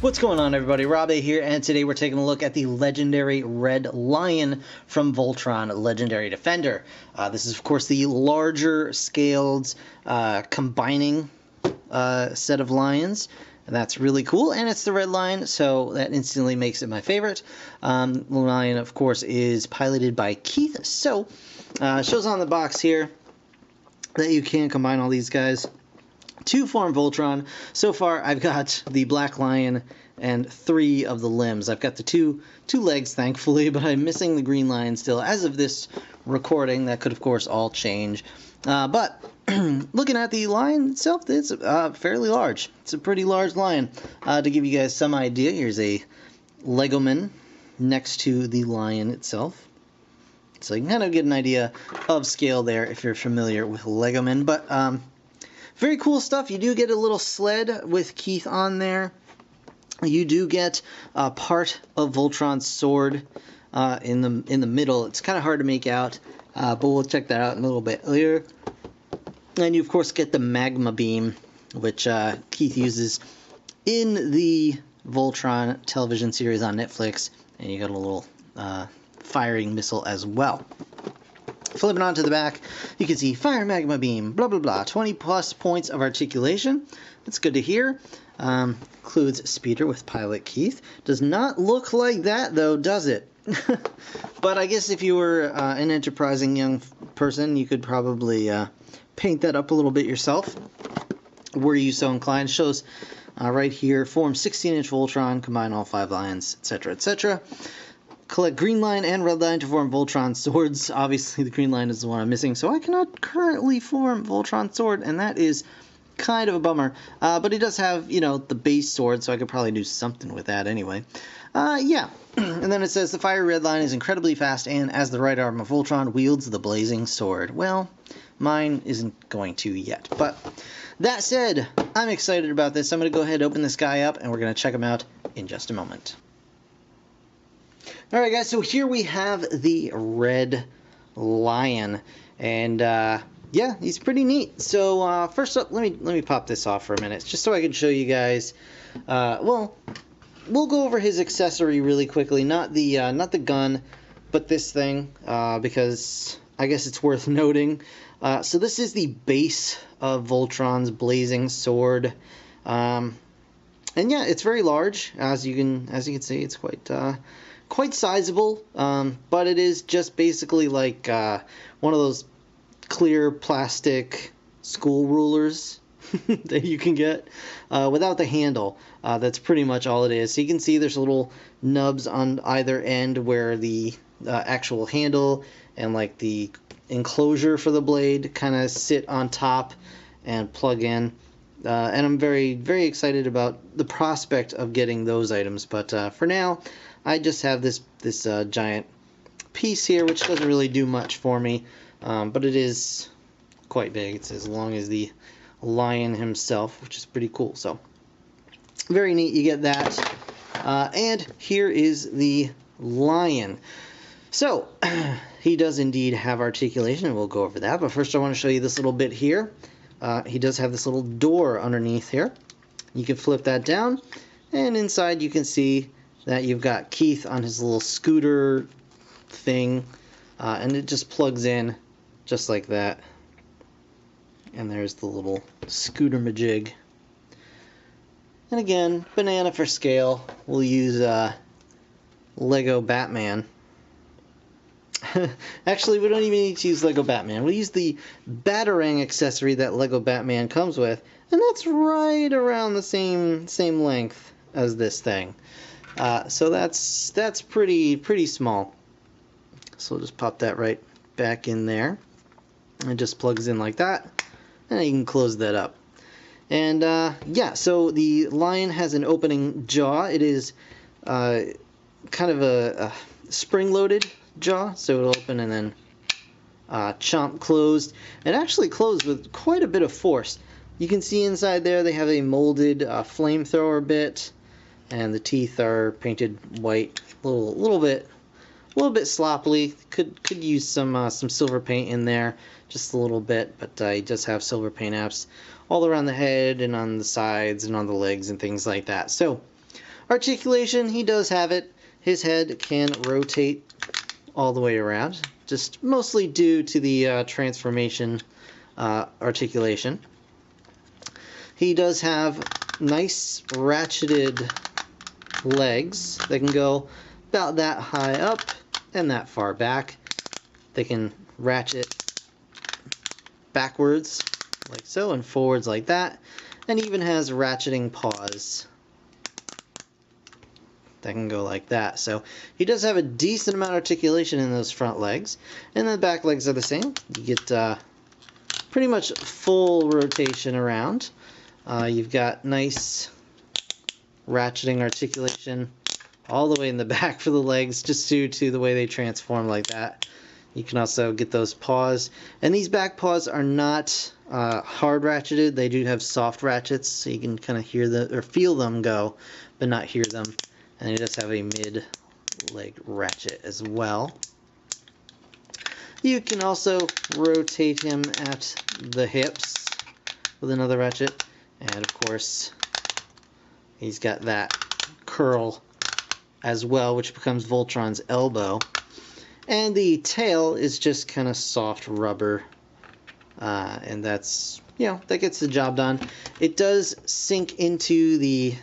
What's going on, everybody? Rob A here, and today we're taking a look at the legendary Red Lion from Voltron Legendary Defender. This is, of course, the larger scaled combining set of lions. And that's really cool, and it's the Red Lion, so that instantly makes it my favorite. The lion, of course, is piloted by Keith, so it shows on the box here that you can combine all these guys to form Voltron. So far, I've got the Black Lion and 3 of the limbs. I've got the two legs, thankfully, but I'm missing the Green Lion still. As of this recording, that could, of course, all change. But looking at the lion itself, it's fairly large. It's a pretty large lion. To give you guys some idea, here's a Legoman next to the lion itself. So you can kind of get an idea of scale there if you're familiar with Legoman. But very cool stuff. You do get a little sled with Keith on there. You do get part of Voltron's sword in the middle. It's kind of hard to make out, but we'll check that out in a little bit later. And you, of course, get the magma beam, which Keith uses in the Voltron television series on Netflix. And you got a little firing missile as well. Flipping on to the back, you can see Fire Magma Beam, blah, blah, blah. 20 plus points of articulation. That's good to hear. Includes speeder with Pilot Keith. Does not look like that, though, does it? But I guess if you were an enterprising young person, you could probably paint that up a little bit yourself. Were you so inclined? It shows right here, form 16-inch Voltron, combine all 5 lions, etc., etc. Collect Green Lion and Red Lion to form Voltron swords. Obviously, the Green Lion is the one I'm missing, so I cannot currently form Voltron sword, and that is kind of a bummer. But it does have, you know, the base sword, so I could probably do something with that anyway. Yeah. And then it says, the Fiery Red Lion is incredibly fast, and as the right arm of Voltron, wields the blazing sword. Well, mine isn't going to yet. But that said, I'm excited about this. I'm going to go ahead and open this guy up, and we're going to check him out in just a moment. Alright guys, so here we have the Red Lion, and yeah, he's pretty neat. So first up, let me pop this off for a minute, just so I can show you guys. Well, we'll go over his accessory really quickly, not the gun, but this thing, because I guess it's worth noting. So this is the base of Voltron's blazing sword, and yeah, it's very large, as you can see. It's quite sizable, but it is just basically like one of those clear plastic school rulers that you can get without the handle. That's pretty much all it is. So you can see there's little nubs on either end where the actual handle and like the enclosure for the blade kind of sit on top and plug in. And I'm very, very excited about the prospect of getting those items. But for now, I just have this giant piece here, which doesn't really do much for me, but it is quite big. It's as long as the lion himself, which is pretty cool. So very neat. You get that, and here is the lion. So he does indeed have articulation, and we'll go over that. But first, I want to show you this little bit here. He does have this little door underneath here. You can flip that down, and inside you can see that you've got Keith on his little scooter thing, and it just plugs in just like that. And there's the little scooter majig. And again, banana for scale. We'll use Lego Batman. Actually, we don't even need to use Lego Batman. We'll use the Batarang accessory that Lego Batman comes with, and that's right around the same length as this thing. So that's pretty small. So we'll just pop that right back in there. It just plugs in like that, and you can close that up. And yeah, so the lion has an opening jaw. It is kind of a spring-loaded jaw, so it'll open and then chomp closed. It actually closed with quite a bit of force. You can see inside there they have a molded flamethrower bit. And the teeth are painted white, a little bit sloppily. Could use some silver paint in there, just a little bit. But he does have silver paint apps all around the head and on the sides and on the legs and things like that. So Articulation, he does have it. His head can rotate all the way around, just mostly due to the transformation articulation. He does have nice ratcheted legs. They can go about that high up and that far back. They can ratchet backwards like so and forwards like that, and even has ratcheting paws that can go like that. So he does have a decent amount of articulation in those front legs, and the back legs are the same. You get pretty much full rotation around. You've got nice ratcheting articulation all the way in the back for the legs, just due to the way they transform like that. You can also get those paws, and these back paws are not hard ratcheted. They do have soft ratchets, so you can kind of hear the or feel them go, but not hear them. And it does have a mid-leg ratchet as well. You can also rotate him at the hips with another ratchet, and of course he's got that curl as well, which becomes Voltron's elbow. And the tail is just kind of soft rubber, and that's, you know, that gets the job done. It does sink into the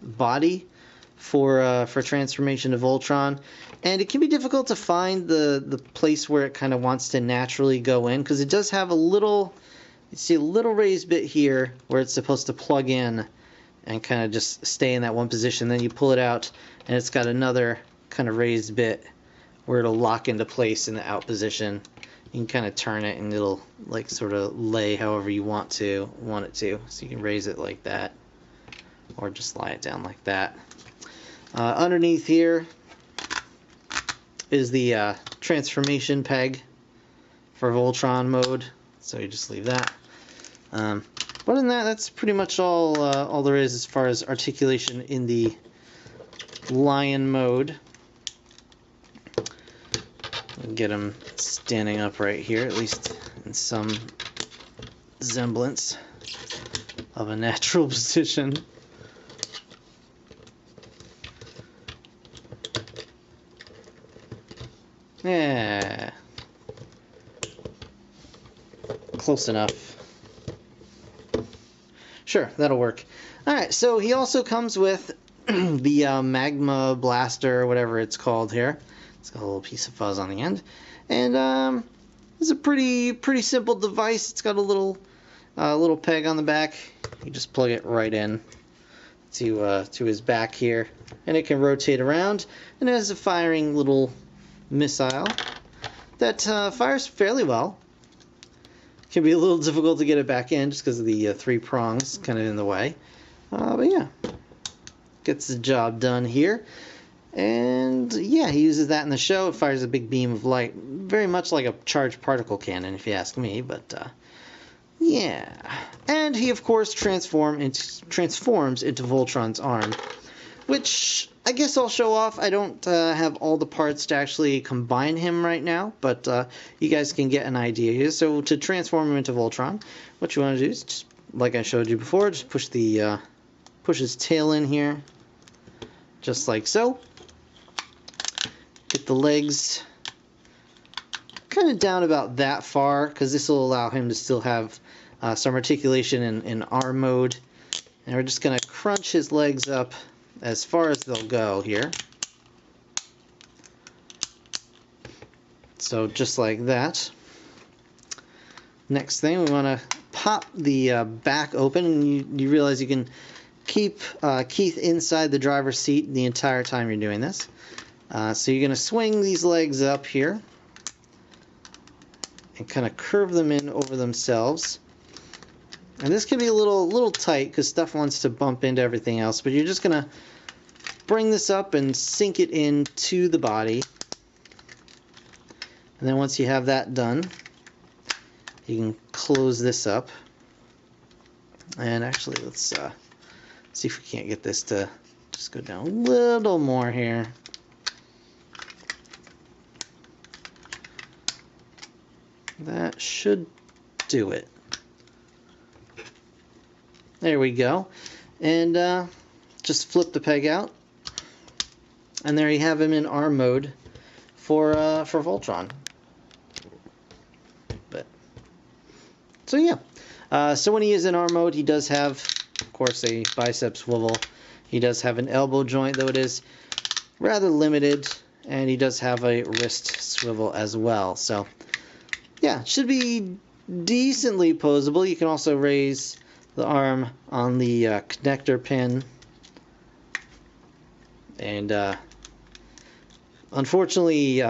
body for transformation to Voltron, and it can be difficult to find the place where it kind of wants to naturally go in, because it does have a little, you see a little raised bit here where it's supposed to plug in and kind of just stay in that one position. Then you pull it out, and it's got another kind of raised bit where it'll lock into place in the out position. You can kind of turn it, and it'll like sort of lay however you want it to. So you can raise it like that, or just lie it down like that. Underneath here is the transformation peg for Voltron mode, so you just leave that. Other than that, that's pretty much all there is as far as articulation in the lion mode. Get him standing up right here, at least in some semblance of a natural position. Yeah, close enough. Sure, that'll work. Alright, so he also comes with the magma blaster, or whatever it's called here. It's got a little piece of fuzz on the end, and it's a pretty simple device. It's got a little peg on the back. You just plug it right in to his back here, and it can rotate around, and it has a firing little missile that fires fairly well. Can be a little difficult to get it back in just because of the three prongs kind of in the way, but yeah, gets the job done here. And yeah, he uses that in the show. It fires a big beam of light, very much like a charged particle cannon, if you ask me. But yeah, and he of course transforms into Voltron's arm, which I guess I'll show off. I don't have all the parts to actually combine him right now, but you guys can get an idea here. So to transform him into Voltron, what you want to do is just, like I showed you before, just push his tail in here, just like so. Get the legs kind of down about that far, because this will allow him to still have some articulation in arm mode. And we're just going to crunch his legs up as far as they'll go here. So just like that. Next thing, we want to pop the back open, and you realize you can keep Keith inside the driver's seat the entire time you're doing this. So you're going to swing these legs up here and kind of curve them in over themselves. And this can be a little tight because stuff wants to bump into everything else, but you're just going to bring this up and sink it into the body. And then once you have that done, you can close this up. And actually, let's see if we can't get this to just go down a little more here. That should do it. There we go. And just flip the peg out, And there you have him in arm mode for Voltron. But so yeah, so when he is in arm mode, he does have, of course, a bicep swivel. He does have an elbow joint, though it is rather limited, and he does have a wrist swivel as well. So yeah, should be decently posable. You can also raise the arm on the connector pin, and unfortunately,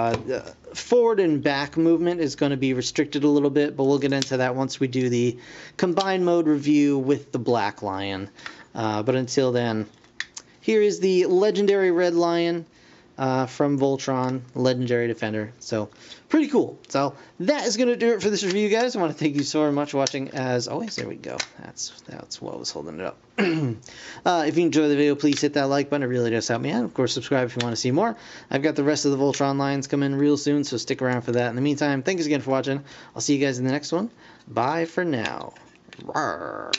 forward and back movement is going to be restricted a little bit, but we'll get into that once we do the combined mode review with the Black Lion. But until then, here is the legendary Red Lion from Voltron, Legendary Defender. So, pretty cool. So, that is going to do it for this review, guys. I want to thank you so much for watching, as always. There we go. That's what was holding it up. If you enjoyed the video, please hit that like button. It really does help me out. Of course, subscribe if you want to see more. I've got the rest of the Voltron lines coming real soon, so stick around for that. In the meantime, thanks again for watching. I'll see you guys in the next one. Bye for now. Rawr.